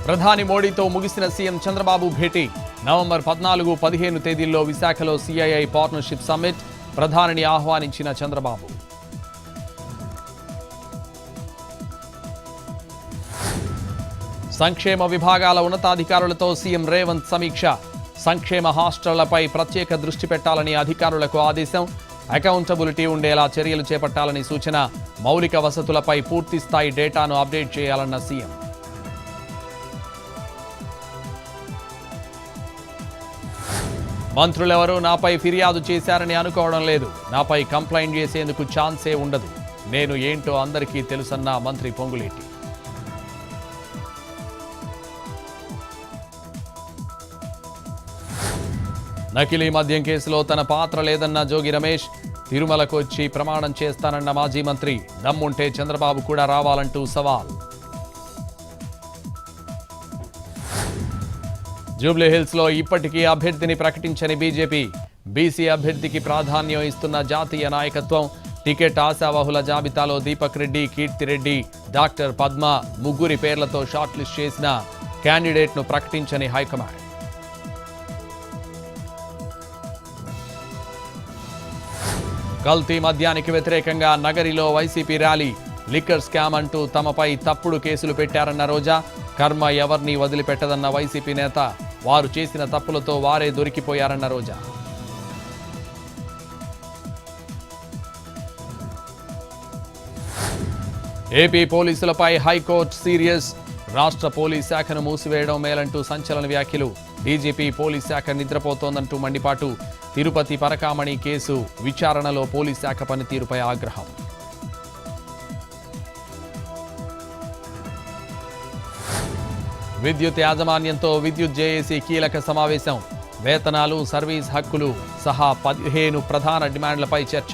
ప్రధాని మోడీతో ముగిసిన సీఎం చంద్రబాబు భేటీ. నవంబర్ 14, 15 తేదీల్లో విశాఖలో సిఐఐ పార్ట్నర్షిప్ సమ్మిట్. ప్రధానిని ఆహ్వానించిన చంద్రబాబు. సంక్షేమ విభాగాల ఉన్నతాధికారులతో సీఎం రేవంత్ సమీక్ష. సంక్షేమ హాస్టళ్లపై ప్రత్యేక దృష్టి పెట్టాలని అధికారులకు ఆదేశం. అకౌంటబిలిటీ ఉండేలా చర్యలు చేపట్టాలని సూచన. మౌలిక వసతులపై పూర్తి స్థాయి డేటాను అప్డేట్ చేయాలన్న సీఎం. మంత్రులెవరూ నాపై ఫిర్యాదు చేశారని అనుకోవడం లేదు. నాపై కంప్లైంట్ చేసేందుకు ఛాన్సే ఉండదు. నేను ఏంటో అందరికీ తెలుసన్న మంత్రి పొంగులేటి. నకిలీ మద్యం కేసులో తన పాత్ర లేదన్న జోగి రమేష్. తిరుమలకు వచ్చి ప్రమాణం చేస్తానన్న మాజీ మంత్రి. దమ్ముంటే చంద్రబాబు కూడా రావాలంటూ సవాల్. జూబ్లీహిల్స్లో ఇప్పటికీ అభ్యర్థిని ప్రకటించని బీజేపీ. బీసీ అభ్యర్థికి ప్రాధాన్యం ఇస్తున్న జాతీయ నాయకత్వం. టికెట్ ఆశావహుల జాబితాలో దీపక్ రెడ్డి, కీర్తిరెడ్డి, డాక్టర్ పద్మ ముగ్గురి పేర్లతో షార్ట్ లిస్ట్ చేసిన క్యాండిడేట్ను ప్రకటించని హైకమాండ్. కల్తీ మద్యానికి వ్యతిరేకంగా నగరిలో వైసీపీ ర్యాలీ. లిక్కర్ స్కామ్ అంటూ తమపై తప్పుడు కేసులు పెట్టారన్న రోజా. కర్మ ఎవరిని వదిలిపెట్టదన్న వైసీపీ నేత. వారు చేసిన తప్పులతో వారే దొరికిపోయారన్న రోజా. ఏపీ పోలీసులపై హైకోర్టు సీరియస్. రాష్ట్ర పోలీస్ శాఖను మూసివేయడం మేలంటూ సంచలన వ్యాఖ్యలు. డీజీపీ పోలీస్ శాఖ నిద్రపోతోందంటూ మండిపాటు. తిరుపతి పరకామణి కేసు విచారణలో పోలీస్ శాఖ పనితీరుపై ఆగ్రహం. విద్యుత్ యాజమాన్యంతో విద్యుత్ జేఏసీ కీలక సమావేశం. వేతనాలు, సర్వీస్ హక్కులు సహా 15 ప్రధాన డిమాండ్లపై చర్చ.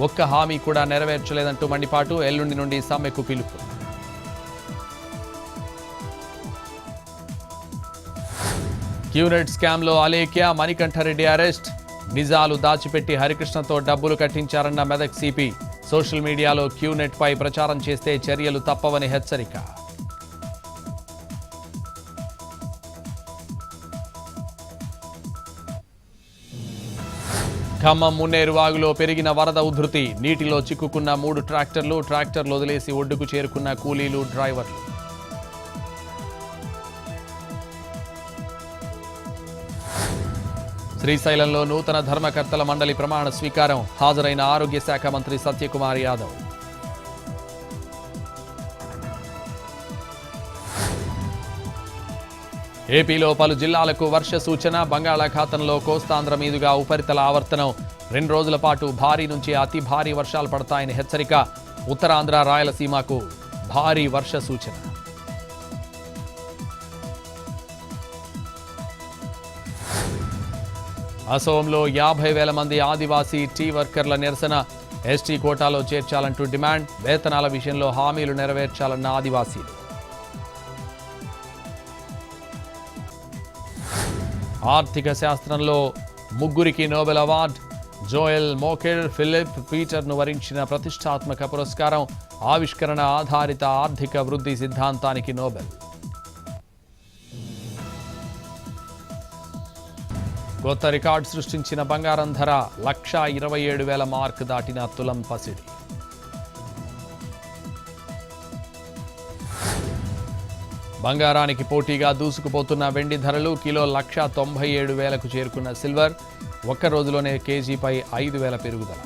ఒక్క హామీ కూడా నెరవేర్చలేదంటూ మండిపాటు. ఎల్లుండి నుండి సమ్మెకు పిలుపు. క్యూనెట్ స్కామ్లో అలేఖ్య, మణికంఠరెడ్డి అరెస్ట్. నిజాలు దాచిపెట్టి హరికృష్ణతో డబ్బులు కట్టించారన్న మెదక్ సిపి. సోషల్ మీడియాలో క్యూనెట్ పై ప్రచారం చేస్తే చర్యలు తప్పవని హెచ్చరిక. ఖమ్మం మున్నేరు వాగులో పెరిగిన వరద ఉధృతి. నీటిలో చిక్కుకున్న 3 ట్రాక్టర్లు వదిలేసి ఒడ్డుకు చేరుకున్న కూలీలు, డ్రైవర్లు. శ్రీశైలంలో నూతన ధర్మకర్తల మండలి ప్రమాణ స్వీకారం. హాజరైన ఆరోగ్య శాఖ మంత్రి సత్యకుమార్ యాదవ్. ఏపీలో పలు జిల్లాలకు వర్ష సూచన. బంగాళాఖాతంలో కోస్తాంధ్ర మీదుగా ఉపరితల ఆవర్తనం. 2 రోజుల పాటు భారీ నుంచి అతి భారీ వర్షాలు పడతాయని హెచ్చరిక. ఉత్తరాంధ్ర, రాయలసీమకు భారీ వర్ష సూచన. అసోంలో 50,000 మంది ఆదివాసీ టీ వర్కర్ల నిరసన. ఎస్టీ కోటాలో చేర్చాలంటూ డిమాండ్. వేతనాల విషయంలో హామీలు నెరవేర్చాలన్న ఆదివాసీలు. ఆర్థిక శాస్త్రంలో 3 నోబెల్ అవార్డు. జోయెల్ మోకెర్, ఫిలిప్ పీటర్ను వరించిన ప్రతిష్టాత్మక పురస్కారం. ఆవిష్కరణ ఆధారిత ఆర్థిక వృద్ధి సిద్ధాంతానికి నోబెల్. కొత్త రికార్డు సృష్టించిన బంగారం ధర. 1,27,000 మార్క్ దాటిన తులం పసిడి. బంగారానికి పోటీగా దూసుకుపోతున్న వెండి ధరలు. కిలో 1,97,000కు చేరుకున్న సిల్వర్. ఒక్క రోజులోనే కేజీపై 5,000 పెరుగుదల.